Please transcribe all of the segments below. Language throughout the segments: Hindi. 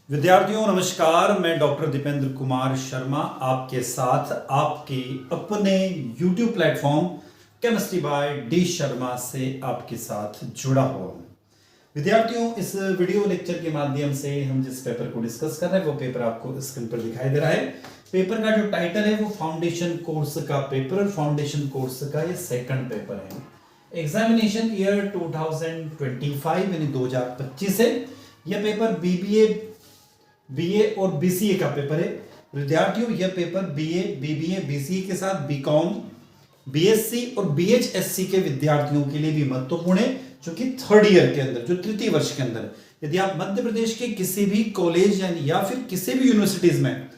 विद्यार्थियों नमस्कार। मैं डॉक्टर दीपेंद्र कुमार शर्मा आपके साथ आपके अपने YouTube platform chemistry bye D Sharma से आपके साथ जुड़ा हुआ हूं। विद्यार्थियों, इस वीडियो लेक्चर के माध्यम से हम जिस पेपर को डिस्कस कर रहे हैं वो पेपर आपको स्क्रीन पर दिखाई दे रहा है। पेपर का जो टाइटल है वो फाउंडेशन कोर्स का पेपर, फाउंडेशन कोर्स का ये सेकंड पेपर है। एग्जामिनेशन ईयर 2025 यानी 2025 है। यह पेपर बीए और बीसीए का पेपर है। विद्यार्थियों, यह पेपर बीए, बीबीए, बीसीए के साथ बीकॉम, बीएससी और बीएचएससी के विद्यार्थियों के लिए भी महत्वपूर्ण है, जो कि थर्ड ईयर के अंदर, जो तृतीय वर्ष के अंदर, यदि आप मध्य प्रदेश के किसी भी कॉलेज यानी या फिर किसी भी यूनिवर्सिटीज में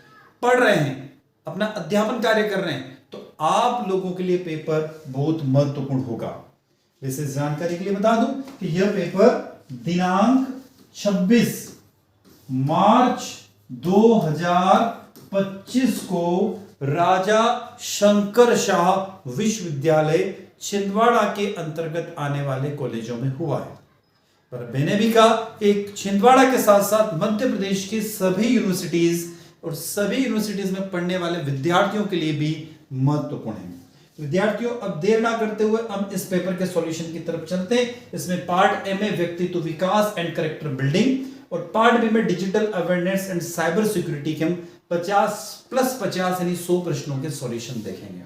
पढ़ रहे हैं, अपना अध्यापन कार्य कर रहे हैं, तो आप लोगों के लिए पेपर बहुत महत्वपूर्ण होगा। विशेष जानकारी के लिए बता दूं कि यह पेपर दिनांक 26 मार्च 2025 को राजा शंकर शाह विश्वविद्यालय छिंदवाड़ा के अंतर्गत आने वाले कॉलेजों में हुआ है। पर मैंने भी कहा कि छिंदवाड़ा के साथ साथ मध्य प्रदेश की सभी यूनिवर्सिटीज और सभी यूनिवर्सिटीज में पढ़ने वाले विद्यार्थियों के लिए भी महत्वपूर्ण है। विद्यार्थियों, अब देर ना करते हुए हम इस पेपर के सॉल्यूशन की तरफ चलते हैं। इसमें पार्ट ए में व्यक्तित्व विकास एंड कैरेक्टर बिल्डिंग और पार्ट बी में digital awareness and cyber security के हम 50+50 यानी 100 प्रश्नों के सॉल्यूशन देखेंगे।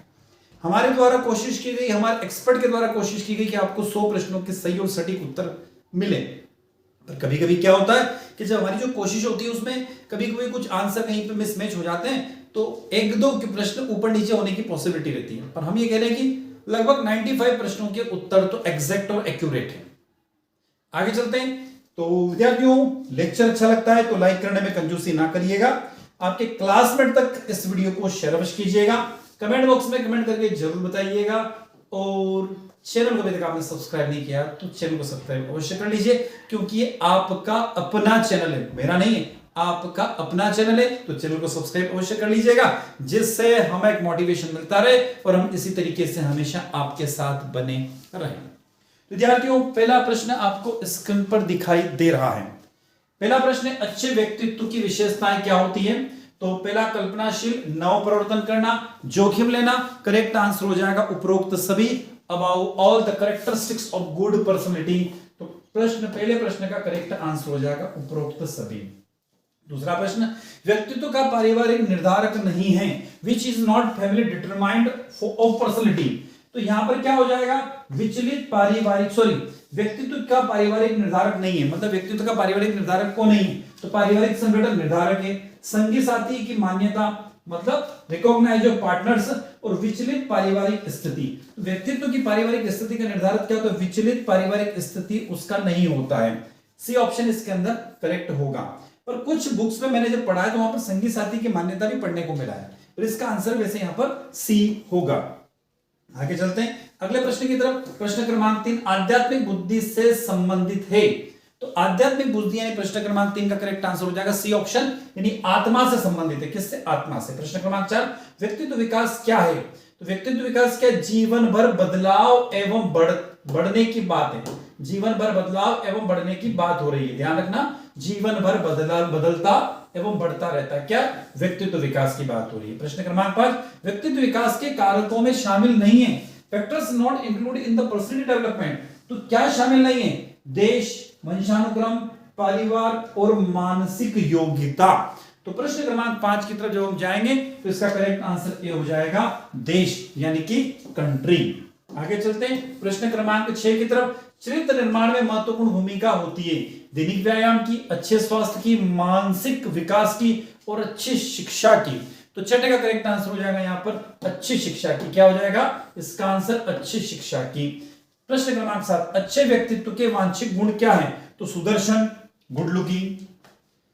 हमारे द्वारा कोशिश की गई, हमारे एक्सपर्ट के द्वारा कोशिश की गई कि आपको 100 प्रश्नों के सही और सटीक उत्तर मिले। पर कभी कभी क्या होता है कि जब हमारी जो कोशिश होती है उसमें कभी कभी कुछ आंसर कहीं पे मिसमैच हो जाते हैं, तो एक दो के प्रश्न ऊपर नीचे होने की पॉसिबिलिटी रहती है। पर हम ये कह रहे हैं कि लगभग 95 प्रश्नों के उत्तर तो एग्जैक्ट और एक्यूरेट है। आगे चलते हैं। तो विद्यार्थियों, लेक्चर अच्छा लगता है तो लाइक करने में कंजूसी ना करिएगा। आपके क्लासमेट तक इस वीडियो को शेयर अवश्य कीजिएगा। कमेंट बॉक्स में कमेंट करके जरूर बताइएगा। और चैनल को अभी तक आपने सब्सक्राइब नहीं किया तो चैनल को सब्सक्राइब अवश्य कर लीजिए, क्योंकि ये आपका अपना चैनल है, मेरा नहीं है, आपका अपना चैनल है। तो चैनल को सब्सक्राइब अवश्य कर लीजिएगा, जिससे हमें एक मोटिवेशन मिलता रहे और हम इसी तरीके से हमेशा आपके साथ बने रहें। विद्यार्थियों, पहला प्रश्न आपको स्क्रीन पर दिखाई दे रहा है। पहला प्रश्न है, अच्छे व्यक्तित्व की विशेषताएं क्या होती है? तो पहला, कल्पनाशील, नव प्रवर्तन करना, जोखिम लेना। करेक्ट आंसर हो जाएगा उपरोक्त सभी, about all the characteristics of good personality. तो पहले प्रश्न का करेक्ट आंसर हो जाएगा उपरोक्त सभी। दूसरा प्रश्न, व्यक्तित्व का पारिवारिक निर्धारक नहीं है, which is not family determined of personality. तो यहां पर क्या हो जाएगा, विचलित पारिवारिक, व्यक्तित्व का पारिवारिक निर्धारक नहीं है, मतलब व्यक्तित्व का पारिवारिक निर्धारक को नहीं है। तो पारिवारिक संगठन निर्धारक है। संगी साथी की मान्यता मतलब रिकॉग्नाइज ऑफ पार्टनर्स। और विचलित पारिवारिक स्थिति, व्यक्तित्व की पारिवारिक स्थिति का निर्धारक क्या होता है? विचलित पारिवारिक स्थिति उसका नहीं होता है। सी ऑप्शन इसके अंदर करेक्ट होगा। पर कुछ बुक्स में मैंने जब पढ़ा है तो वहां पर संगी साथी की मान्यता भी पढ़ने को मिला है, तो इसका आंसर वैसे यहां पर सी होगा। आगे चलते हैं अगले प्रश्न की तरफ। प्रश्न क्रमांक 3, आध्यात्मिक बुद्धि से संबंधित है। तो आध्यात्मिक बुद्धि यानी प्रश्न क्रमांक 3 का करेक्ट आंसर हो जाएगा सी ऑप्शन, यानी आत्मा से संबंधित है। किससे? आत्मा से। प्रश्न क्रमांक 4, व्यक्तित्व विकास क्या है? तो व्यक्तित्व विकास क्या? जीवन भर बदलाव एवं बढ़ने की बात है। जीवन भर बदलाव एवं बढ़ने की बात हो रही है, ध्यान रखना। जीवन भर बदलता एवं बढ़ता रहता है, क्या? व्यक्तित्व विकास की बात हो रही है। प्रश्न क्रमांक 5, व्यक्तित्व विकास के कारकों में शामिल नहीं है, factors not include in the personality development. तो क्या शामिल नहीं है? देश, वंशानुक्रम, परिवार और मानसिक योग्यता। तो प्रश्न क्रमांक 5 की तरफ जब हम जाएंगे तो इसका करेक्ट आंसर ये हो जाएगा देश, यानी कि कंट्री। आगे चलते हैं प्रश्न क्रमांक 6 की तरफ। चरित्र निर्माण में महत्वपूर्ण भूमिका होती है दैनिक व्यायाम की, अच्छे स्वास्थ्य की, मानसिक विकास की और अच्छी शिक्षा की। तो छठे का करेक्ट आंसर हो जाएगा यहां पर अच्छी शिक्षा की। क्या हो जाएगा इसका आंसर? अच्छी शिक्षा की। प्रश्न क्रमांक 7, अच्छे व्यक्तित्व के वांछित गुण क्या है? तो सुदर्शन, गुड लुकिंग,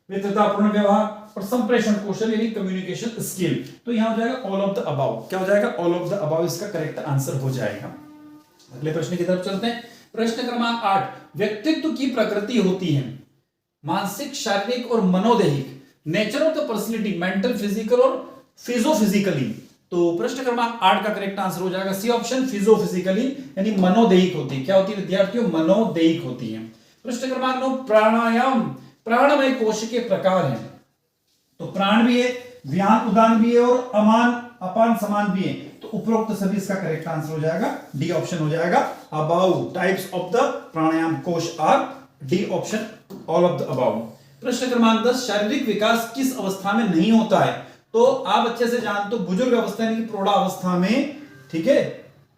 मित्रतापूर्ण व्यवहार और संप्रेषण कौशल यानी कम्युनिकेशन स्किल। तो यहां हो जाएगा ऑल ऑफ द अबाउ। क्या हो जाएगा? ऑल ऑफ द अबाउ इसका करेक्ट आंसर हो जाएगा। अगले प्रश्न की तरफ चलते हैं। प्रश्न क्रमांक 8, व्यक्तित्व की प्रकृति होती है मानसिक, शारीरिक और मनोदैहिक। Nature of the personality, mental, physical और फिजियोफिजिकली। तो प्रश्न क्रमांक 8 का करेक्ट आंसर हो जाएगा सी ऑप्शन, फिजियोफिजिकली यानी मनोदैहिक होती है। क्या होती है विद्यार्थियों? मनोदैहिक होती है। प्रश्न क्रमांक 9, प्राणायाम प्राणमय कोश के प्रकार हैं। तो प्राण भी है, व्यान उदान भी है और अमान अपान समान भी है। तो उपरोक्त सभी इसका करेक्ट आंसर हो जाएगा, डी ऑप्शन हो जाएगा। अबाउ टाइप्स ऑफ द प्राणायाम कोश R D option, all of the above. प्रश्न क्रमांक 10, शारीरिक विकास किस अवस्था में नहीं होता है? तो आप अच्छे से जानते हो बुजुर्ग अवस्था यानी कि प्रौढ़ावस्था में, ठीक है,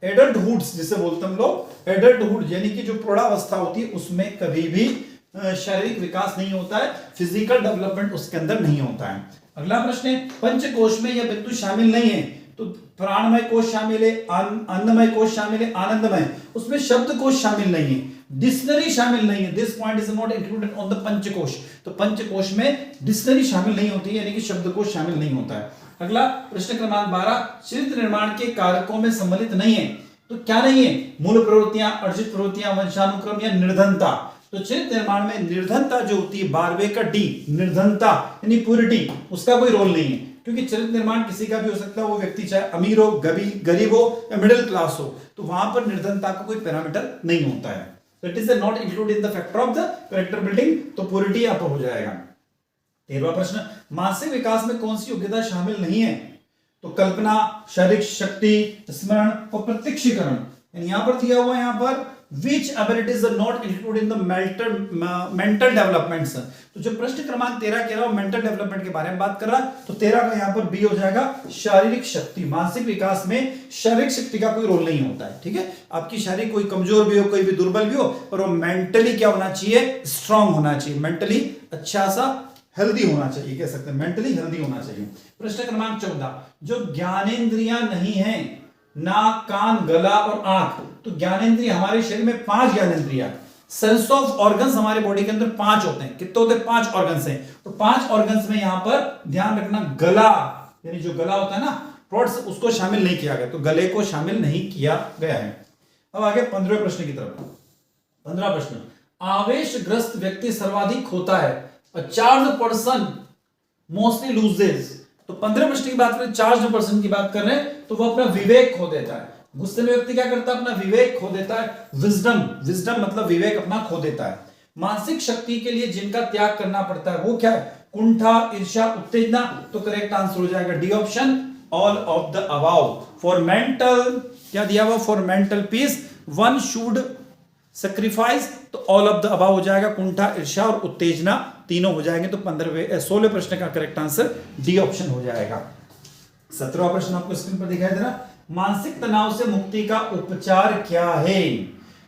एडल्टहुड जिसे बोलते हैं हम लोग, एडल्टहुड यानी कि जो प्रौढ़ावस्था होती है उसमें कभी भी शारीरिक विकास नहीं होता है, फिजिकल डेवलपमेंट उसके अंदर नहीं होता है। अगला प्रश्न है, पंचकोश में यह बिंदु शामिल नहीं है। तो प्राणमय कोश शामिल है, अन्नमय कोश शामिल है, आनंदमय, उसमें शब्द कोश शामिल नहीं है, डिक्शनरी शामिल नहीं है। This point is not included on the Panchkosh. तो पंचकोश में डिक्शनरी शामिल नहीं होती है यानी कि शब्दकोश शामिल नहीं होता है। अगला प्रश्न क्रमांक 12, चरित्र निर्माण के कारकों में सम्मिलित नहीं है। तो क्या नहीं है? मूल प्रवृत्तियां, अर्जित प्रवृत्तियां, वंशानुक्रम या निर्धनता। तो चरित्र निर्माण में निर्धनता जो होती है, 12वें का डी, निर्धनता यानी प्यूरिटी, उसका कोई रोल नहीं है, क्योंकि चरित्र निर्माण किसी का भी हो सकता है, वो व्यक्ति चाहे अमीर हो, गरीब हो या मिडिल क्लास हो, तो वहां पर निर्धनता का कोई पैरामीटर नहीं होता है। तो it is not included in the factor of the character building, तो प्योरिटी यहाँ पर हो जाएगा। 13वां प्रश्न, मानसिक विकास में कौन सी योग्यता शामिल नहीं है? तो कल्पना, शारीरिक शक्ति, स्मरण और प्रत्यक्षीकरण। यहां पर दिया हुआ यहां पर which abilities are not included in the mental developments। तो जो प्रश्न क्रमांक 13 कह रहा हूं मेंटल डेवलपमेंट के बारे में बात कर रहा है, तो 13 का यहां पर बी हो जाएगा, शारीरिक शक्ति। मानसिक विकास में शारीरिक शक्ति का कोई रोल नहीं होता है, ठीक है। आपकी शारीरिक कोई कमजोर भी हो, कोई भी दुर्बल भी हो, पर वो मेंटली क्या होना चाहिए? स्ट्रांग होना चाहिए, मेंटली अच्छा सा हेल्दी होना चाहिए, कह सकते हैं मेंटली हेल्दी होना चाहिए। प्रश्न क्रमांक 14, जो ज्ञानेंद्रियां नहीं है, नाक, कान, गला और आंख। तो ज्ञानेंद्रिय हमारे शरीर में 5 ज्ञानेंद्रियां, सेंस ऑफ ऑर्गन्स हमारे बॉडी के अंदर 5 होते हैं। कितने होते हैं? 5 ऑर्गन्स हैं। तो 5 ऑर्गन्स में यहां पर ध्यान रखना, गला यानी जो गला होता है ना, थ्रोट्स, उसको शामिल नहीं किया गया, तो गले को शामिल नहीं किया गया है। अब आगे 15वें प्रश्न की तरफ। 15वां प्रश्न, आवेशग्रस्त व्यक्ति सर्वाधिक होता है। A charged person mostly loses। तो 15 प्रश्न की बात करें, चार्ज पर्सन की बात कर रहे हैं, तो वो अपना विवेक खो देता है। गुस्से में व्यक्ति क्या करता है? अपना विवेक खो देता है। विजडम मतलब विवेक अपना खो देता है। मानसिक शक्ति के लिए जिनका त्याग करना पड़ता है वो क्या है? कुंठा, ईर्ष्या, उत्तेजना। तो करेक्ट आंसर हो जाएगा D option, all of the above. For mental, क्या दिया हुआ? For mental peace one should sacrifice. तो ऑल ऑफ द अबाव हो जाएगा, कुंठा, ईर्ष्या और उत्तेजना तीनों हो जाएंगे। तो 16वें प्रश्न का करेक्ट आंसर डी ऑप्शन हो जाएगा। 17वां प्रश्न आपको स्क्रीन पर दिखाई दे रहा, मानसिक तनाव से मुक्ति का उपचार क्या है?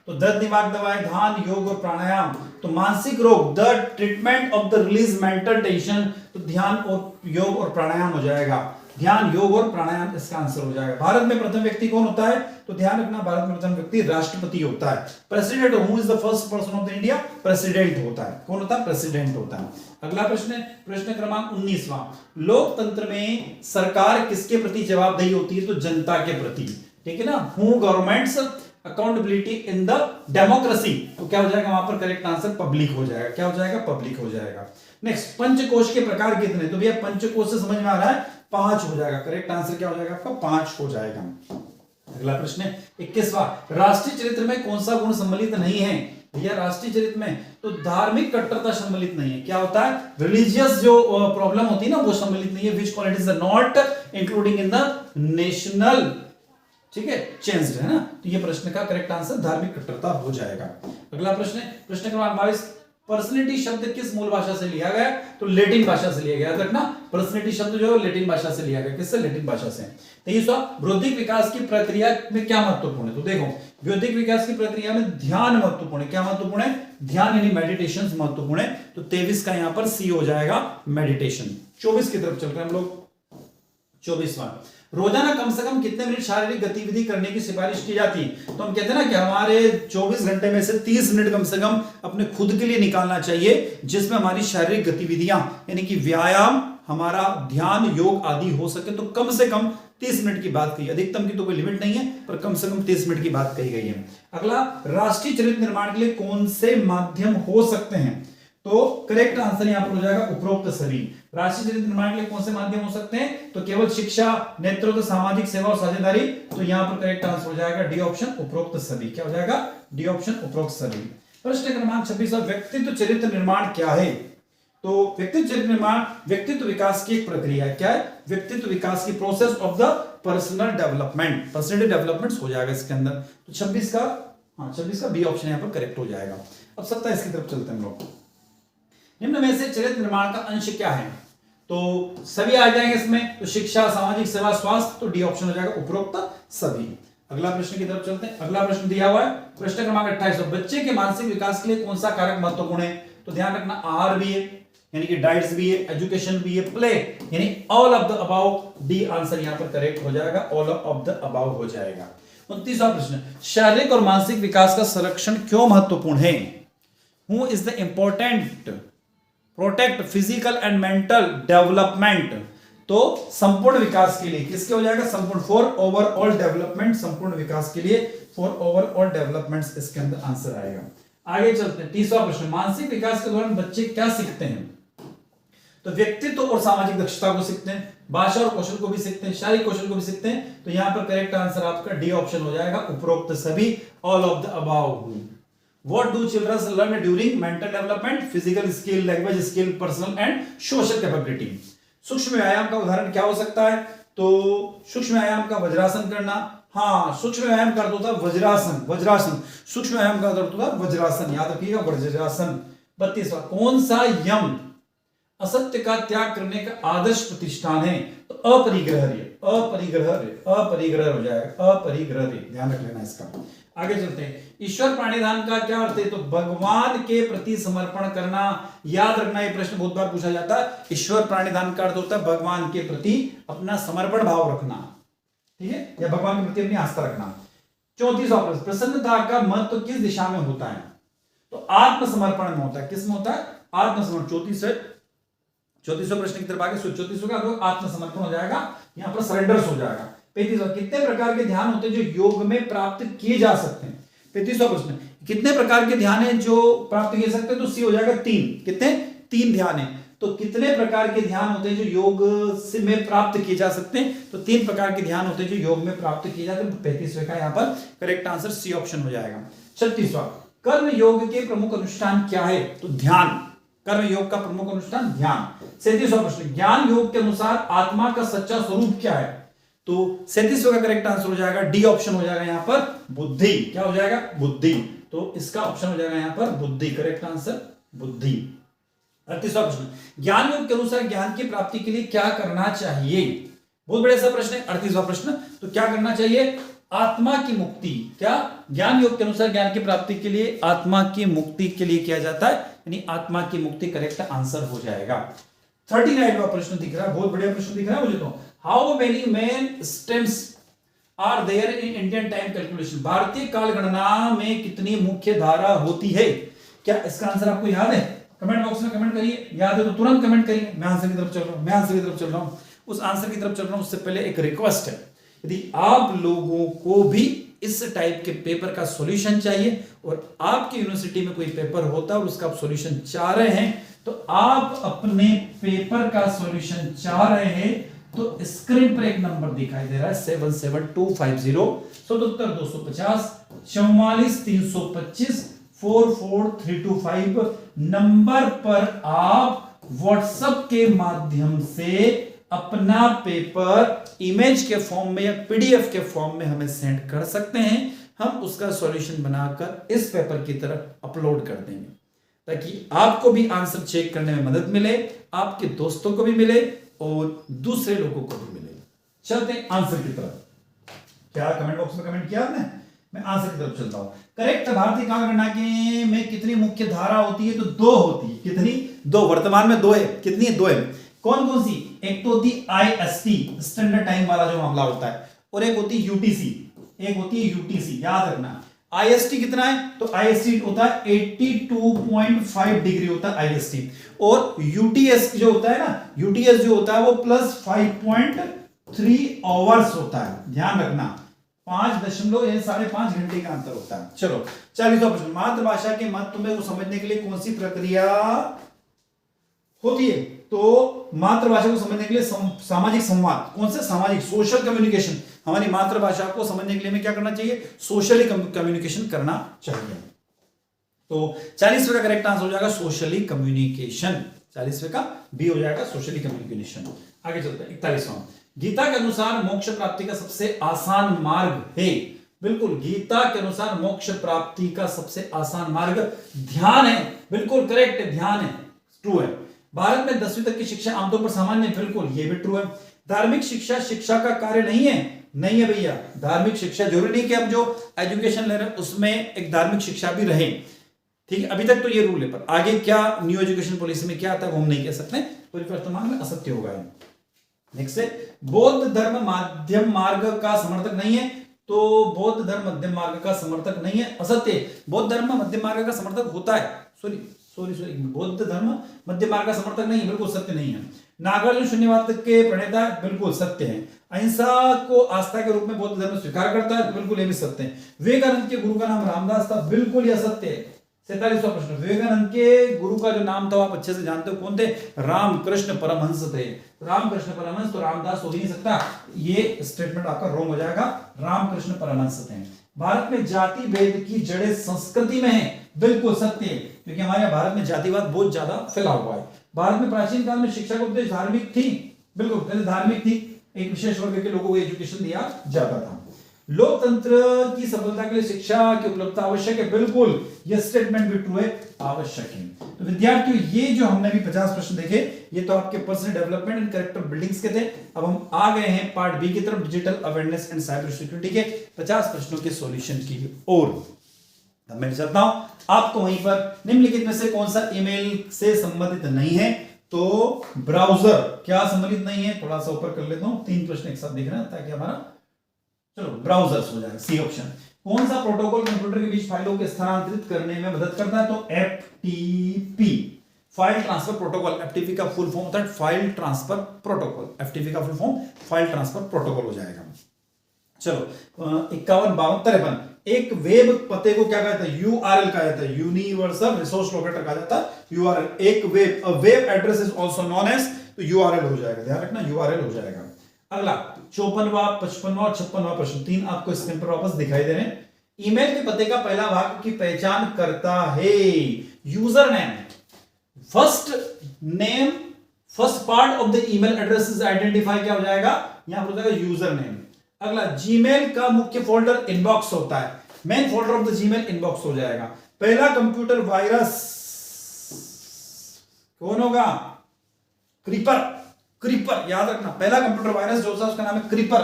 तो दर्द निवारक दवाएं, ध्यान, योग और प्राणायाम। तो मानसिक रोग, the treatment of the release mental tension. तो ध्यान और योग और प्राणायाम हो जाएगा। ध्यान, योग और प्राणायाम इसका आंसर हो जाएगा। भारत में प्रथम व्यक्ति कौन होता है? तो ध्यान रखना, भारत में प्रथम व्यक्ति राष्ट्रपति होता है। President, who is the first person of the India? President होता है। कौन होता है? प्रेसिडेंट होता है। अगला प्रश्न है प्रश्न क्रमांक 19वां, लोकतंत्र में सरकार किसके प्रति जवाबदेही होती है? तो जनता के प्रति, ठीक है ना। Who governments accountability in the democracy. तो क्या हो जाएगा वहां पर? करेक्ट आंसर पब्लिक हो जाएगा। क्या हो जाएगा? पब्लिक हो जाएगा। नेक्स्ट, पंचकोश के प्रकार कितने? तो भैया पंचकोश से समझ में आ रहा है 5 हो जाएगा। करेक्ट आंसर क्या हो जाएगा आपका? 5 हो जाएगा। अगला प्रश्न है 21वां, राष्ट्रीय चरित्र में कौन सा गुण सम्मिलित नहीं है? भैया राष्ट्रीय चरित्र में तो धार्मिक कट्टरता सम्मिलित नहीं है। क्या होता है? रिलीजियस जो प्रॉब्लम होती है ना, वो सम्मिलित नहीं है। Which qualities are not including in the national, ठीक है, चेंज्ड है ना। तो ये प्रश्न का करेक्ट आंसर धार्मिक कट्टरता हो जाएगा। अगला प्रश्न है प्रश्न क्रमांक 22, पर्सनैलिटी शब्द किस मूल भाषा से लिया गया? तो लैटिन भाषा से लिया गया। याद रखना, पर्सनैलिटी शब्द जो है लैटिन भाषा से लिया गया। किससे? लैटिन भाषा से। 23वां, बौद्धिक विकास की प्रक्रिया में क्या महत्वपूर्ण है? तो देखो, बौद्धिक विकास की प्रक्रिया में ध्यान महत्वपूर्ण है। क्या महत्वपूर्ण है? ध्यान यानी मेडिटेशन महत्वपूर्ण है। तो 23 का यहां पर सी हो जाएगा, मेडिटेशन। 24 की तरफ चल रहे हैं हम लोग। 24वां, रोजाना कम से कम कितने मिनट शारीरिक गतिविधि करने की सिफारिश की जाती है? तो हम कहते हैं ना कि हमारे 24 घंटे में से 30 मिनट कम से कम अपने खुद के लिए निकालना चाहिए, जिसमें हमारी शारीरिक गतिविधियां यानी कि व्यायाम, हमारा ध्यान, योग आदि हो सके। तो कम से कम 30 मिनट की बात कही, अधिकतम की तो कोई लिमिट नहीं है, पर कम से कम 30 मिनट की बात कही गई है। अगला, राष्ट्रीय चरित्र निर्माण के लिए कौन से माध्यम हो सकते हैं? तो करेक्ट आंसर यहां पर हो जाएगा उपरोक्त सभी। राष्ट्रीय चरित्र निर्माण के लिए कौन से माध्यम हो सकते हैं? तो केवल शिक्षा, नेतृत्व, सामाजिक सेवा और साझेदारी। तो यहां पर करेक्ट आंसर हो जाएगा डी ऑप्शन, उपरोक्त सभी। क्या हो जाएगा? डी ऑप्शन, उपरोक्त सभी। प्रश्न क्रमांक 26, व्यक्तित्व चरित्र निर्माण क्या है? तो व्यक्तित्व चरित्र निर्माण व्यक्तित्व विकास की एक प्रक्रिया है। क्या है? व्यक्तित्व विकास की process of the personal development, personal development हो जाएगा इसके अंदर। तो 26 का बी ऑप्शन यहाँ पर करेक्ट हो जाएगा। अब 27 की तरफ चलते हैं हम लोग। निम्न में से चरित्र निर्माण का अंश क्या है? तो सभी आ जाएंगे इसमें। तो शिक्षा, सामाजिक सेवा, स्वास्थ्य, तो डी ऑप्शन हो जाएगा उपरोक्त सभी। अगला प्रश्न की तरफ चलते हैं। अगला प्रश्न दिया हुआ है प्रश्न क्रमांक 28, बच्चे के मानसिक विकास के लिए कौन सा कारक महत्वपूर्ण है? तो ध्यान रखना आहार भी है, यानी कि डाइट्स भी है, एजुकेशन भी है, प्ले, यानी all of the above. D answer यहां पर करेक्ट हो जाएगा, ऑल ऑफ द अबाउ हो जाएगा। 29वां प्रश्न, शारीरिक और मानसिक विकास का संरक्षण क्यों महत्वपूर्ण है? Who is the important protect physical and mental development? तो संपूर्ण विकास के लिए किसके हो जाएगा? संपूर्ण, फॉर ओवरऑल डेवलपमेंट, संपूर्ण विकास के लिए, फॉर ओवरऑल डेवलपमेंट इसके अंदर आंसर आएगा। आगे चलते हैं। 30वां प्रश्न, मानसिक विकास के दौरान बच्चे क्या सीखते हैं? तो व्यक्तित्व और सामाजिक दक्षता को सीखते हैं, भाषा और कौशल को भी सीखते हैं, शारीरिक कौशल को भी सीखते हैं। तो यहां पर करेक्ट आंसर आपका डी ऑप्शन हो जाएगा, उपरोक्त सभी, all of the above. What do children learn during mental development? Physical skill, language skill, personal and social capability. सूक्ष्म व्यायाम का उदाहरण क्या हो सकता है? तो सूक्ष्म व्यायाम का वज्रासन करना। हाँ, सूक्ष्म व्यायाम का अर्थ होता है वज्रासन, वज्रासन। सूक्ष्म व्यायाम का अर्थ होता है वज्रासन, याद रखिएगा, वज्रासन। 32वां, कौन सा यम असत्य का त्याग करने का आदर्श प्रतिष्ठान है? तो अपरिग्रह, अपरिग्रह हो जाएगा, अपरिग्रह, ध्यान रख लेना इसका। आगे चलते हैं। ईश्वर प्राणिधान का क्या अर्थ है? तो भगवान के प्रति समर्पण करना। याद रखना, ये प्रश्न बहुत बार पूछा जाता है। ईश्वर प्राणिधान का अर्थ होता है भगवान के प्रति अपना समर्पण भाव रखना, ठीक है, या भगवान के प्रति अपनी आस्था रखना। 34वां प्रश्न, प्रसन्नता का महत्व किस दिशा में होता है? तो आत्मसमर्पण में होता है। किस में होता है? आत्मसमर्पण। 34वें प्रश्न की तरफ आगे। 34वें का आत्मसमर्पण हो जाएगा, यहां पर सरेंडर्स हो जाएगा। 35वां, कितने प्रकार के ध्यान होते हैं जो योग में प्राप्त किए जा सकते हैं? 35वां प्रश्न, कितने प्रकार के ध्यान है जो प्राप्त किए सकते हैं? तो सी हो जाएगा 3। कितने? 3 ध्यान है। तो कितने प्रकार के ध्यान होते हैं जो योग से में प्राप्त किए जा सकते हैं? तो 3 प्रकार के ध्यान होते हैं जो योग में प्राप्त किए जाते हैं। 35वें का यहाँ पर करेक्ट आंसर सी ऑप्शन हो जाएगा। 36वां, कर्म योग के प्रमुख अनुष्ठान क्या है? तो ध्यान। कर्म योग का प्रमुख अनुष्ठान ध्यान। 37वां प्रश्न, ज्ञान योग के अनुसार आत्मा का सच्चा स्वरूप क्या है? तो 37वां का करेक्ट आंसर हो जाएगा, डी ऑप्शन हो जाएगा यहाँ पर बुद्धि। क्या हो जाएगा? बुद्धि। तो इसका ऑप्शन हो जाएगा यहाँ पर बुद्धि, करेक्ट आंसर बुद्धि। 38वां प्रश्न, ज्ञान योग के अनुसार ज्ञान की प्राप्ति के लिए क्या करना चाहिए? बहुत बड़ा सा प्रश्न है 38वां प्रश्न। तो क्या करना चाहिए? आत्मा की मुक्ति। क्या? ज्ञान योग के अनुसार ज्ञान की प्राप्ति के लिए आत्मा की मुक्ति के लिए किया जाता है, यानी आत्मा की मुक्ति करेक्ट आंसर हो जाएगा। 39वां प्रश्न दिख रहा है, बहुत बढ़िया प्रश्न दिख रहा है मुझे तो। How many main stems are there in Indian time calculation? भारतीय काल गणना में कितनी मुख्य धारा होती है? क्या इसका आंसर आपको याद है? कमेंट बॉक्स में कमेंट करिए, याद है तो तुरंत कमेंट करिए। मैं आंसर की तरफ चल रहा हूं, उस आंसर की तरफ चल रहा हूं। उससे पहले एक रिक्वेस्ट है, यदि आप लोगों को भी इस टाइप के पेपर का सॉल्यूशन चाहिए और आपकी यूनिवर्सिटी में कोई पेपर होता है और उसका आप सॉल्यूशन चाह रहे हैं, तो आप अपने पेपर का सॉल्यूशन चाह रहे हैं तो स्क्रीन पर एक नंबर दिखाई दे रहा है 77250 77 250 44 325 44325 नंबर पर आप व्हाट्सएप के माध्यम से अपना पेपर इमेज के फॉर्म में या पीडीएफ के फॉर्म में हमें सेंड कर सकते हैं। हम उसका सॉल्यूशन बनाकर इस पेपर की तरफ अपलोड कर देंगे ताकि आपको भी आंसर चेक करने में मदद मिले, आपके दोस्तों को भी मिले और दूसरे लोगों को भी मिले। चलते हैं आंसर की तरफ। क्या कमेंट बॉक्स में कमेंट किया आपने? मैं आंसर की तरफ चलता हूं। करेक्ट, भारतीय काल गणना के में कितनी मुख्य धारा होती है? तो 2 होती है। कितनी? 2। वर्तमान में 2 है। कितनी है? 2 है। कौन कौन सी? एक तो होती आईएसटी, स्टैंडर्ड टाइम वाला जो मामला होता है, और एक होती यूटीसी, एक होती है यूटीसी। याद रखना आईएसटी कितना है? तो आईएसटी होता है 82.5 डिग्री होता है आईएसटी, और यूटीएस जो होता है ना, यूटीएस जो होता है वो प्लस 5.3 आवर्स होता है। ध्यान रखना 5.5 घंटे का अंतर होता है। चलो 40वां प्रश्न, मातृभाषा के महत्व में को समझने के लिए कौन सी प्रक्रिया होती है? तो मातृभाषा को समझने के लिए सामाजिक संवाद। कौन से? सामाजिक, सोशल कम्युनिकेशन। हमारी मातृभाषा को समझने के लिए हमें क्या करना चाहिए? सोशली कम्युनिकेशन करना चाहिए। तो 40वें का करेक्ट आंसर हो जाएगा सोशली कम्युनिकेशन। 40वें का बी हो जाएगा सोशली कम्युनिकेशन। आगे चलते हैं 41वां। गीता के अनुसार मोक्ष प्राप्ति का सबसे आसान मार्ग है। बिल्कुल, गीता के अनुसार मोक्ष प्राप्ति का सबसे आसान मार्ग ध्यान है। बिल्कुल करेक्ट है, ध्यान है, ट्रू है। भारत में 10वीं तक की शिक्षा आमतौर पर सामान्य है। बिल्कुल, ये भी ट्रू है। धार्मिक शिक्षा शिक्षा का कार्य नहीं है। नहीं है भैया, धार्मिक शिक्षा जरूरी नहीं कि हम जो एजुकेशन ले रहे हैं उसमें एक धार्मिक शिक्षा भी रहे। ठीक है, अभी तक तो ये रूल है, पर आगे क्या न्यू एजुकेशन पॉलिसी में क्या आता है वो हम नहीं कह सकते, परिवर्तमान में असत्य होगा। नेक्स्ट है, बौद्ध धर्म मध्यम मार्ग का समर्थक नहीं है। तो बौद्ध धर्म मध्यम मार्ग का समर्थक नहीं है, असत्य। बौद्ध धर्म मध्यम मार्ग का समर्थक होता है। सॉरी, बौद्ध धर्म मध्य मार्ग का समर्थक नहीं है, बिल्कुल सत्य नहीं है। नागार्जुन शून्यवाद के प्रणेता, बिल्कुल सत्य है। अहिंसा को आस्था के रूप में बौद्ध धर्म स्वीकार करता है, बिल्कुल ये भी सत्य है। विवेकानंद के गुरु का नाम रामदास था, बिल्कुल यह सत्य है। 47वां प्रश्न, विवेकानंद के गुरु का जो नाम था आप अच्छे से जानते हो, कौन थे? रामकृष्ण परमहंस थे। रामकृष्ण परमहंस, तो रामदास हो ही नहीं सकता, ये स्टेटमेंट आपका रॉन्ग हो जाएगा। रामकृष्ण परमहंस थे। भारत में जाति भेद की जड़ें संस्कृति में है, बिल्कुल सत्य है, क्योंकि हमारे यहाँ भारत में जातिवाद बहुत ज्यादा फैला हुआ है। भारत में प्राचीन काल में शिक्षा का उद्देश्य धार्मिक थी, बिल्कुल पहले धार्मिक थी, एक विशेष वर्ग के लोगों को एजुकेशन दिया जाता था। लोकतंत्र की सफलता के लिए शिक्षा की उपलब्धता आवश्यक है, बिल्कुल यह स्टेटमेंट भी ट्रू है, आवश्यक है। तो विद्यार्थियों, ये जो हमने भी 50 प्रश्न देखे, ये तो आपके personal development and character buildings के थे। अब हम आ गए हैं पार्ट बी की तरफ, digital awareness and cyber security के 50 प्रश्नों के सॉल्यूशन की ओर। मैं चाहता हूं आपको वहीं पर निम्नलिखित में से कौन सा ईमेल से संबंधित नहीं है? तो ब्राउजर क्या संबंधित नहीं है? थोड़ा सा ऊपर कर लेता हूं, 3 प्रश्न एक साथ देख रहे हैं ताकि हमारा, चलो ब्राउजर्स हो जाएगा, सी ऑप्शन। कौन सा प्रोटोकॉल कंप्यूटर के बीच फाइलों को स्थानांतरित करने में मदद करता है? तो FTP, file transfer protocol. FTP का फुल फॉर्म होता है फाइल ट्रांसफर प्रोटोकॉल। एफटीपी का full form file transfer protocol हो जाएगा। चलो 51, 52, 53। एक वेब पते को क्या कहता है? यूआरएल कहा जाता है, यूनिवर्सल रिसोर्स लोकेटर कहा जाता है, यूआरएल। एक web address is also known as, तो यूआरएल हो जाएगा, ध्यान रखना यूआरएल हो जाएगा। अगला 54वां, 55वां और 56वां प्रश्न, 3 आपको स्क्रीन पर वापस दिखाई दे रहे हैं। ईमेल के पते का पहला भाग की पहचान करता है user name. First name, first part of the email address is identify, क्या हो जाएगा? यहां पर हो जाएगा यूजर नेम। अगला, जीमेल का मुख्य फोल्डर इनबॉक्स होता है, main folder of the Gmail inbox हो जाएगा। पहला कंप्यूटर वायरस कौन होगा? क्रीपर। क्रीपर याद रखना, पहला कंप्यूटर वायरस जो था उसका नाम है क्रीपर।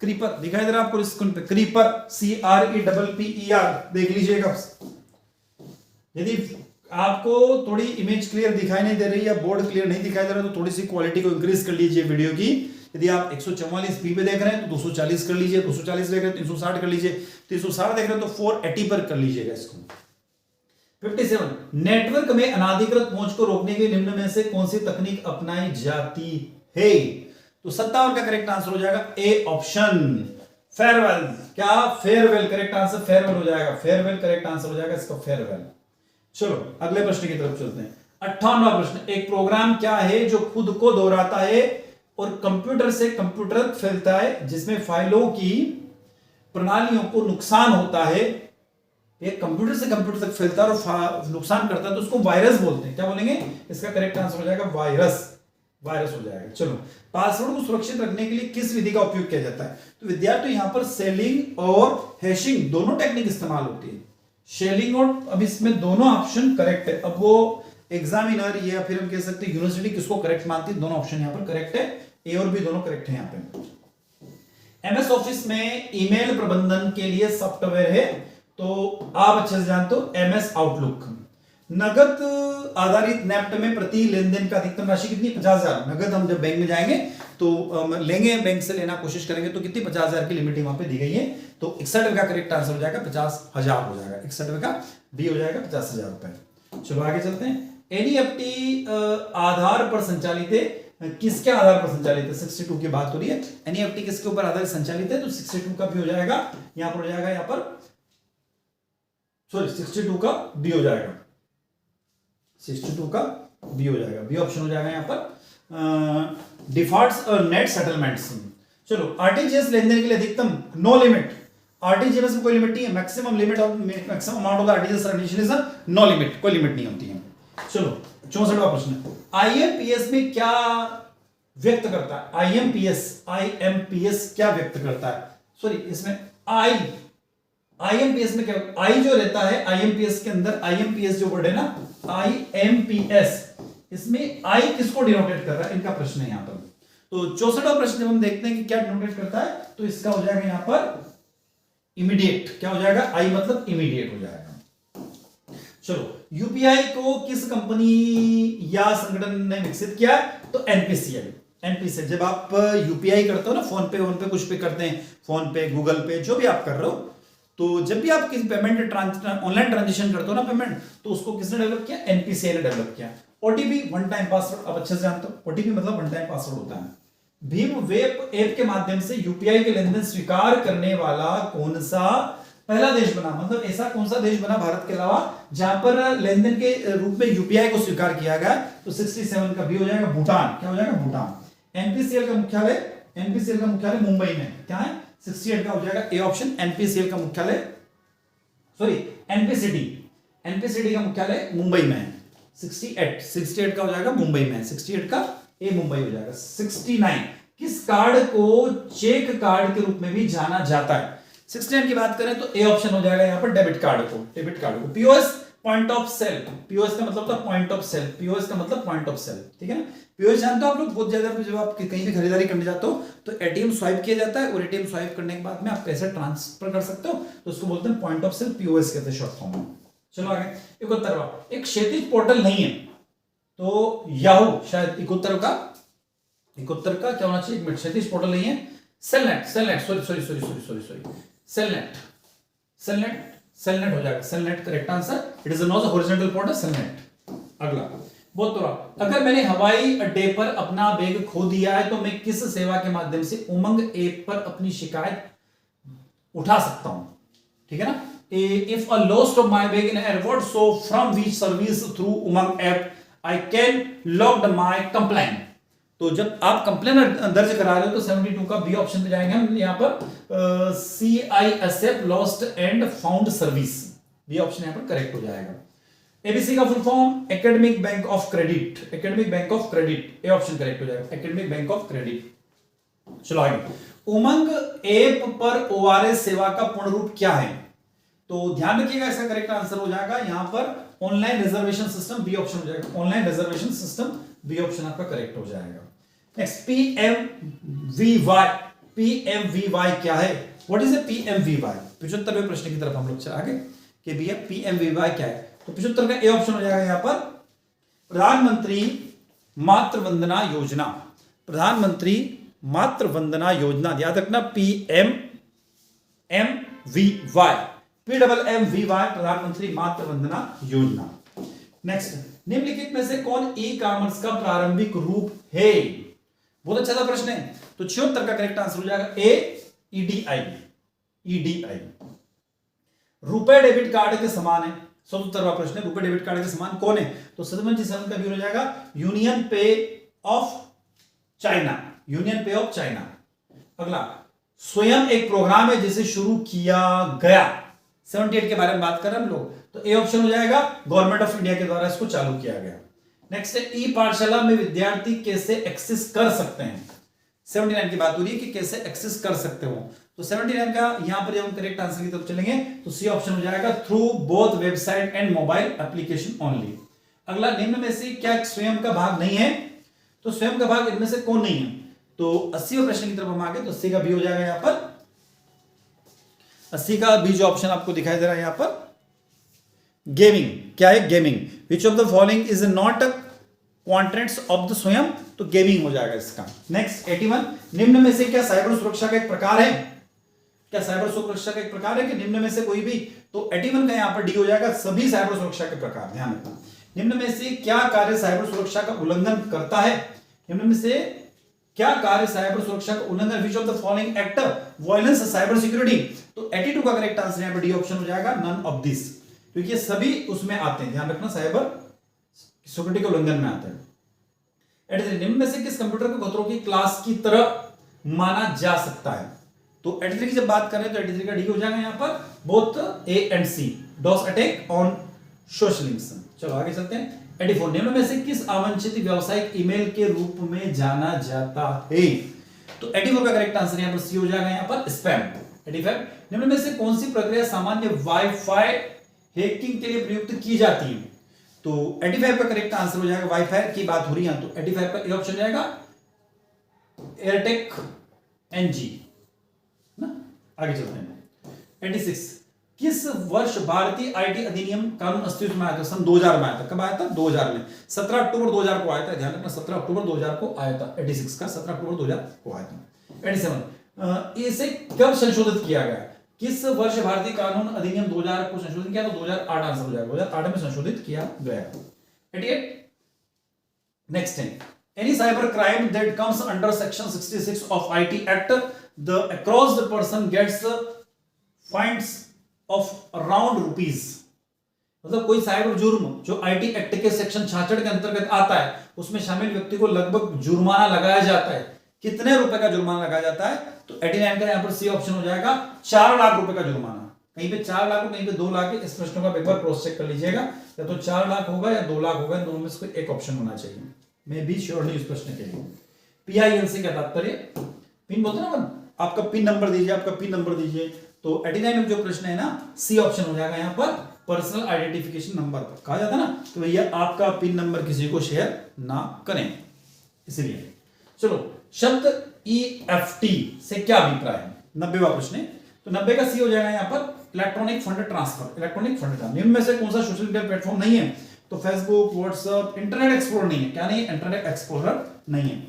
क्रीपर दिखाई दे रहा है आपको स्क्रीन पे, क्रीपर, CREPPER, देख लीजिएगा। यदि आपको थोड़ी इमेज क्लियर दिखाई नहीं दे रही है, बोर्ड क्लियर नहीं दिखाई दे रहा, तो थोड़ी सी क्वालिटी को इंक्रीज कर लीजिए वीडियो की। यदि आप 144p पे देख रहे हैं तो 240 कर लीजिए, 240 देख रहे हैं तो 360 कर लीजिए, 360 देख रहे हैं तो 480 पर कर लीजिएगा इसको। 57, नेटवर्क में अनाधिकृत पहुंच को रोकने के लिए निम्न में से कौन सी तकनीक अपनाई जाती है? तो 57 का करेक्ट आंसर हो जाएगा ए ऑप्शन, फेयरवेल। क्या? फेयरवेल करेक्ट आंसर, फेयरवेल हो जाएगा, फेयरवेल करेक्ट आंसर हो जाएगा इसका, फेयरवेल। चलो अगले प्रश्न की तरफ चलते हैं। 58वां प्रश्न, एक प्रोग्राम क्या है जो खुद को दोहराता है और कंप्यूटर से कंप्यूटर तक फैलता है, जिसमें फाइलों की प्रणालियों को नुकसान होता है? ये कंप्यूटर से कंप्यूटर तक फैलता है और नुकसान करता है, तो उसको वायरस बोलते हैं। क्या बोलेंगे? इसका करेक्ट आंसर हो जाएगा वायरस, वायरस हो जाएगा। चलो, पासवर्ड को सुरक्षित रखने के लिए किस विधि का उपयोग किया जाता है? तो विद्यार्थी यहां पर सेलिंग और हैशिंग दोनों टेक्निक इस्तेमाल होती है। शेलिंग और, अब इसमें दोनों ऑप्शन करेक्ट है। अब वो एग्जामिनर या फिर हम कह सकते हैं यूनिवर्सिटी किसको करेक्ट मानती है? दोनों ऑप्शन यहां पर करेक्ट है, ए और बी दोनों करेक्ट है यहां पे। एमएस ऑफिस में ईमेल प्रबंधन के लिए सॉफ्टवेयर है, तो आप अच्छे से जानते हो एमएस आउटलुक। नगद आधारित नेफ्ट में प्रति लेनदेन का अधिकतम राशि कितनी? 50,000। नगद हम जब बैंक में जाएंगे तो लेंगे, बैंक से लेना कोशिश करेंगे तो कितनी? 50,000 की लिमिट वहां पे दी गई है। तो 61 का करेक्ट आंसर हो जाएगा 50,000 हो जाएगा, 61 का बी हो जाएगा 50,000 रुपए। चलो आगे चलते हैं। एनईएफटी आधार पर संचालित है, किसके आधार पर संचालित है? 62 की बात हो रही है। एनईएफटी किसके ऊपर आधारित संचालित है? तो 62 का भी हो जाएगा, यहां पर हो जाएगा, यहां पर सॉरी 62 का बी हो जाएगा, 62 का बी हो जाएगा, बी ऑप्शन हो जाएगा यहां पर। डिफॉल्ट्स और नेट सेटलमेंट्स। चलो, आरटीजीएस लेनदेन के लिए अधिकतम नो लिमिट, आरटीजीएस में कोई लिमिट नहीं है, मैक्सिमम लिमिट और maximum amount of the RTGS transaction is no limit, कोई लिमिट नहीं होती है। चलो 64वां प्रश्न, आईएमपीएस में क्या व्यक्त करता है? आईएमपीएस क्या व्यक्त करता है? सॉरी, इसमें आईएमपीएस में क्या, आई जो रहता है आईएमपीएस के अंदर, आईएमपीएस जो वर्ड है ना, आईएमपीएस, इसमें आई किसको डिनोटेट कर रहा है, इनका प्रश्न है यहां पर। तो 64वां प्रश्न जब हम देखते हैं कि क्या डिनोटेट करता है, तो इसका हो जाएगा यहां पर इमीडिएट। क्या हो जाएगा? आई मतलब इमीडिएट हो जाएगा। चलो, यूपीआई को किस कंपनी या संगठन ने विकसित किया? तो एनपीसीएल। एनपीसीएल, जब आप यूपीआई करते हो ना, फोन पे कुछ पे करते हैं, फोन पे, गूगल पे, जो भी आप कर रहे हो, तो जब भी आप किसी पेमेंट ऑनलाइन ट्रांजेक्शन करते हो ना पेमेंट, तो उसको किसने डेवलप किया? एनपीसीएल ने डेवलप किया। ओटीपी, वन टाइम पासवर्ड, आप अच्छे से जानते हो, ओटीपी मतलब वन टाइम पासवर्ड होता है। भीम वेब ऐप के माध्यम से यूपीआई के लेनदेन स्वीकार करने वाला कौन सा पहला देश बना? मतलब ऐसा कौन सा देश बना भारत के अलावा जहां पर लेनदेन के रूप में यूपीआई को स्वीकार किया गया? तो 67 का भी हो जाएगा भूटान। क्या हो जाएगा? भूटान। एनपीसीएल का मुख्यालय मुंबई में। क्या है? 68 का हो जाएगा ए ऑप्शन। एनपीसीएल का मुख्यालय, सॉरी, एनपीसीडी का मुख्यालय मुंबई में है। 68 का हो जाएगा मुंबई में, 68 का ए मुंबई हो जाएगा। 69, किस कार्ड को चेक कार्ड के रूप में भी जाना जाता है? 69 की बात करें तो ए ऑप्शन हो जाएगा यहां पर डेबिट कार्ड को। POS, point of sale. POS का मतलब था पॉइंट ऑफ सेल। पीओएस का मतलब पॉइंट ऑफ सेल, ठीक है ना? पीओएस जानते हो आप लोग, बहुत ज्यादा जब आप कहीं भी खरीदारी करने जाते हो तो एटीएम स्वाइप किया जाता है, और एटीएम स्वाइप करने के बाद में आप पैसे ट्रांसफर कर सकते हो, तो उसको बोलते हैं पॉइंट ऑफ सेल, पीओएस कहते हैं शॉर्ट फॉर्म में। चलो आगे, 71वां, एक क्षैतिज पोर्टल नहीं है तो याहू, शायद 71 का क्या होना चाहिए? एक मिनट, क्षैतिज पोर्टल नहीं है, सेलनेट, सेलनेट हो जाएगा। सेलनेट correct answer. It is not a horizontal portal, सेलनेट। अगला, बहुत थोड़ा, अगर मैंने हवाई अड्डे पर अपना बैग खो दिया है तो मैं किस सेवा के माध्यम से उमंग ऐप पर अपनी शिकायत उठा सकता हूं? ठीक है ना? If a lost of my bag in airport, so from which service through Umang app I can log my complaint. तो जब आप कंप्लेन दर्ज करा रहे हो तो 72 का बी ऑप्शन पे जाएंगे हम यहां पर, CISF lost and found service, B option यहां पर करेक्ट हो जाएगा। एबीसी का full form academic bank of credit, A option correct हो जाएगा, एकेडमिक बैंक ऑफ क्रेडिट। चलो आगे, उमंग ऐप पर ओआरएस सेवा का पूर्ण रूप क्या है? तो ध्यान रखिएगा, इसका करेक्ट आंसर हो जाएगा यहां पर online reservation system, B option हो जाएगा, online reservation system, B option आपका करेक्ट हो जाएगा। नेक्स्ट, पीएमवीवाई क्या है? What is a पीएमवीवाई? 75वें प्रश्न की तरफ हम लोग चले आगे कि भैया पीएमवीवाई क्या है? तो 75 का ए ऑप्शन हो जाएगा यहां पर प्रधानमंत्री मातृ वंदना योजना। प्रधानमंत्री मातृ वंदना योजना, याद रखना, पीएमवीवाई, प्रधानमंत्री मातृ वंदना योजना। नेक्स्ट, निम्नलिखित में से कौन ई कॉमर्स का प्रारंभिक रूप है? बहुत अच्छा सा प्रश्न है। तो 76 का करेक्ट आंसर हो जाएगा ए, ईडीआई। रुपए डेबिट कार्ड के समान है। 77वां प्रश्न है, रुपए डेबिट कार्ड के समान कौन है? तो 77 का भी हो जाएगा यूनियन पे ऑफ चाइना। अगला, स्वयं एक प्रोग्राम है जिसे शुरू किया गया। 78 के बारे में बात कर रहे हैं हम लोग, तो ए ऑप्शन हो जाएगा गवर्नमेंट ऑफ इंडिया के द्वारा इसको चालू किया गया। नेक्स्ट है, ई पाठशाला में विद्यार्थी कैसे एक्सेस कर सकते हैं? 79 की बात हो रही है कि कैसे एक्सेस कर सकते हो। तो 79 का यहां पर जब हम करेक्ट आंसर की तरफ चलेंगे तो सी ऑप्शन हो जाएगा through both website and mobile application only. अगला, निम्न में से क्या स्वयं का भाग नहीं है? तो स्वयं का भाग इनमें से कौन नहीं है? तो 80वें प्रश्न की तरफ हम आगे, तो 80 का बी हो जाएगा यहां पर। 80 का बी जो ऑप्शन आपको दिखाई दे रहा है यहां पर, गेमिंग। क्या है? Gaming. Which of the following is not contents of the Swayam, तो गेमिंग हो जाएगा इसका। नेक्स्ट, 81, निम्न में से क्या साइबर सुरक्षा का एक प्रकार है? क्या साइबर सुरक्षा का एक प्रकार है कि निम्न में से कोई भी? तो 81 का यहां पर डी हो जाएगा, सभी साइबर सुरक्षा के प्रकार। ध्यान रखना, निम्न में से क्या कार्य साइबर सुरक्षा का उल्लंघन करता है? निम्न में से क्या कार्य साइबर सुरक्षा का उल्लंघन, विच of the following act violence cyber security? तो 82 का करेक्ट आंसर यहां पर डी ऑप्शन हो जाएगा, नन ऑफ दिस, क्योंकि ये सभी उसमें आते हैं। ध्यान रखना, साइबर सिक्योरिटी के उल्लंघन में आते हैं। निम्न में से किस कंप्यूटर को खतरों की क्लास की तरह माना जा सकता है? तो 83 की जब बात करें तो 83 का डी हो जाएगा यहाँ पर both A and C, DoS attack on socialism. चलो आगे चलते हैं। 84 निम्न में से किस अवांछित व्यावसायिक ईमेल के रूप में जाना जाता है? तो 84 का करेक्ट आंसर यहाँ पर सी हो जाएगा यहाँ पर स्पैम। 85 निम्न में से कौन सी प्रक्रिया सामान्य वाईफाई हैकिंग के लिए प्रयुक्त की जाती है? तो 85 का करेक्ट आंसर हो जाएगा, वाईफाई की बात हो रही है तो 85 का ए ऑप्शन हो जाएगा एयरटेक एनजी ना। आगे चलते हैं। 86 किस वर्ष भारतीय आईटी अधिनियम कानून अस्तित्व में आया था? सन 2000 में आया था। कब आया था? 2000 में। 17 अक्टूबर 2000 को आया था। ध्यान रखना 17 अक्टूबर 2000 को आया था। 86 का 17 अक्टूबर 2000 को आया था। 87 इसे कब संशोधित किया गया? किस वर्ष भारतीय कानून अधिनियम 2000 को संशोधित किया? तो 2008 आंसर हो जाएगा। 2008 में संशोधित किया गया। 88 नेक्स्ट है any cyber crime that comes under section 66 of IT Act the accused person gets fines of around rupees। मतलब कोई साइबर जुर्म जो आईटी एक्ट के सेक्शन 66 के अंतर्गत आता है उसमें शामिल व्यक्ति को लगभग जुर्माना लगाया जाता है। कितने रुपए का जुर्माना लगाया जाता है? तो 89 का यहाँ पर सी ऑप्शन हो जाएगा 4 लाख रुपए का जुर्माना। कहीं पे 4 लाख कहीं पे 2 लाख है। इस प्रश्न को एक बार क्रॉस चेक कर लीजिएगा, या तो 4 लाख होगा या 2 लाख होगा, दोनों में से कोई एक ऑप्शन होना चाहिए। मैं भी श्योर नहीं इस प्रश्न के लिए। PIN का तात्पर्य पिन बोलते ना, आपका पिन नंबर दीजिए, आपका पिन नंबर दीजिए। तो 89 में जो प्रश्न है ना, सी ऑप्शन हो जाएगा यहाँ पर पर्सनल आइडेंटिफिकेशन नंबर कहा जाता है ना, तो भैया आपका पिन नंबर किसी को शेयर ना करें इसलिए। चलो शब्द EFT से क्या अभिप्राय है? 90वां प्रश्न है, तो 90 का सी हो जाएगा यहाँ पर electronic fund transfer. Electronic fund transfer निम्न में से कौन सा सोशल मीडिया प्लेटफॉर्म नहीं है? तो फेसबुक, व्हाट्सएप, इंटरनेट एक्सप्लोरर नहीं है। क्या नहीं है? इंटरनेट एक्सप्लोरर नहीं है।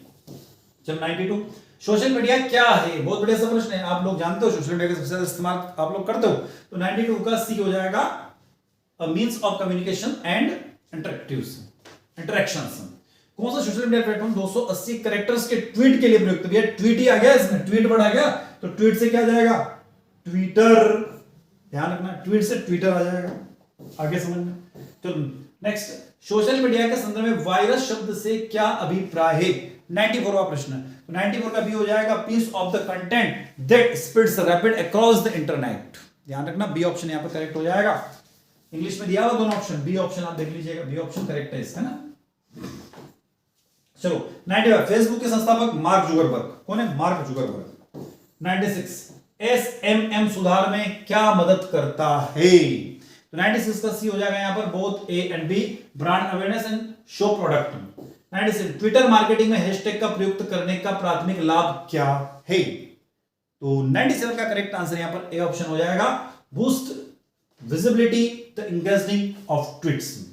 चलो 92 सोशल मीडिया क्या है? बहुत बढ़िया सा प्रश्न है। आप लोग जानते हो सोशल मीडिया का सबसे ज्यादा इस्तेमाल आप लोग करते हो, तो 92 का सी हो जाएगा अ means of communication and interactions. कौन सा सोशल मीडिया प्लेटफॉर्म 280 कैरेक्टर्स के ट्वीट के लिए प्रयुक्त? भैया ट्वीट ही आ गया इसमें, ट्वीट वर्ड आ गया, तो ट्वीट से क्या जाएगा? ट्विटर। ध्यान रखना ट्वीट से ट्विटर आ जाएगा। आगे समझ में। तो नेक्स्ट सोशल मीडिया के संदर्भ में वायरस शब्द से क्या अभिप्राय है? 94वां प्रश्न। तो 94 का बी हो जाएगा piece of the content that spreads rapid across the internet. ध्यान रखना बी ऑप्शन यहां पर करेक्ट हो जाएगा। इंग्लिश में दिया हुआ दोनों ऑप्शन, बी ऑप्शन आप देख लीजिएगा, बी ऑप्शन करेक्ट है इसका ना। चलो 95 फेसबुक के संस्थापक मार्क जुकरबर्ग। कौन है? Mark Zuckerberg. 96 SMM सुधार में क्या मदद करता है? तो 96 का सी हो जाएगा यहां पर both A and B, brand awareness and show product. 96 Twitter marketing में हैशटैग का प्रयुक्त करने का प्राथमिक लाभ क्या है? तो 97 का करेक्ट आंसर यहां पर ए ऑप्शन हो जाएगा boost visibility the engaging of tweets.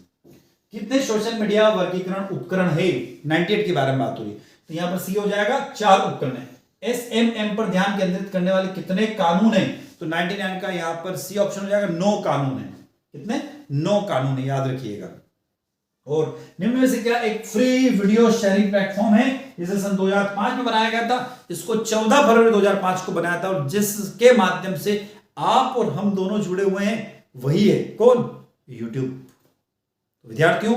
कितने सोशल मीडिया वर्गीकरण उपकरण है? 98 के बारे में बात हो रही है, तो यहां पर सी हो जाएगा 4 उपकरण है। SMM पर ध्यान केंद्रित करने वाले कितने कानून हैं? तो 99 का यहां पर सी ऑप्शन हो जाएगा 9 कानून है। कितने? 9 कानून है, याद रखिएगा। और निम्न में से क्या एक फ्री वीडियो शेयरिंग प्लेटफॉर्म है जिसे सन 2005 में बनाया गया था? इसको 14 फरवरी 2005 को बनाया था, और जिसके माध्यम से आप और हम दोनों जुड़े हुए हैं वही है कौन? यूट्यूब। विद्यार्थियों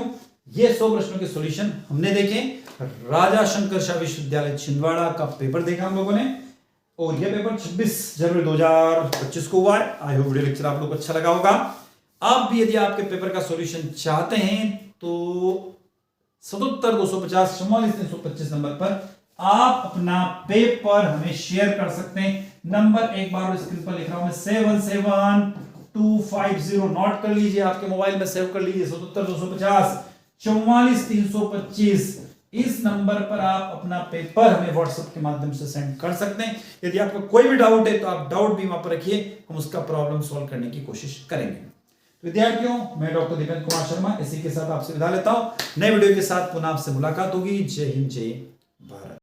ये 100 प्रश्नों के सॉल्यूशन हमने देखे। राजा शंकर शाह विश्वविद्यालय छिंदवाड़ा का पेपर देखा हम लोगों ने, और यह पेपर 26 जनवरी 2025 को हुआ है। आई होप वीडियो लेक्चर आप लोग को अच्छा लगा होगा। आप भी यदि आपके पेपर का सॉल्यूशन चाहते हैं तो 77 250 44 325 नंबर पर आप अपना पेपर हमें शेयर कर सकते हैं। नंबर एक बार स्क्रीन पर लिख रहा हूं मैं 771250, नोट कर लीजिए, आपके मोबाइल में सेव कर लीजिए 77 250 44 325। इस नंबर पर आप अपना पेपर हमें व्हाट्सएप के माध्यम से सेंड कर सकते हैं। यदि आपका कोई भी डाउट है तो आप डाउट भी वहां पर रखिए, हम उसका प्रॉब्लम सॉल्व करने की कोशिश करेंगे। विद्यार्थियों मैं डॉक्टर दीपेंद्र कुमार शर्मा इसी के साथ आपसे विदा लेता हूं। नए वीडियो के साथ पुनः आपसे मुलाकात होगी। जय हिंद, जय भारत।